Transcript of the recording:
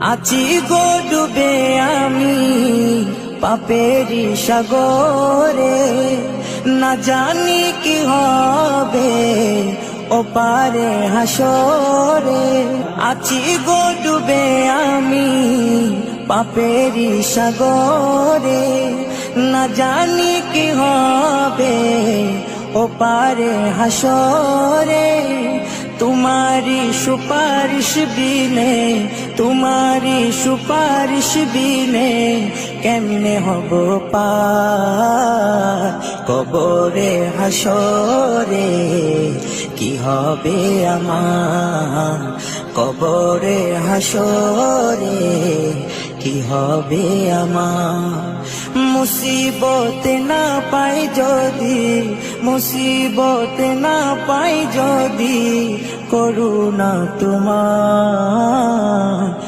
আছি গো ডুবে আমি পাপেরি সাগরে, না জানি কি হবে ওপারে হাসরে। আছি গো ডুবে আমি পাপেরি সাগরে, না জানি কি হবে ওপারে হাসরে। तुम्हारी सुपारिश बिने, तुम्हारी सुपारिश बिने केमने हबो पार कबरे हासरे। कि हबे आमार कबरे हासरे, कि हबे आमार। मुसीबत ना पाई जदि, मुसीबत ना पाई जदि करुणा तुम्हार।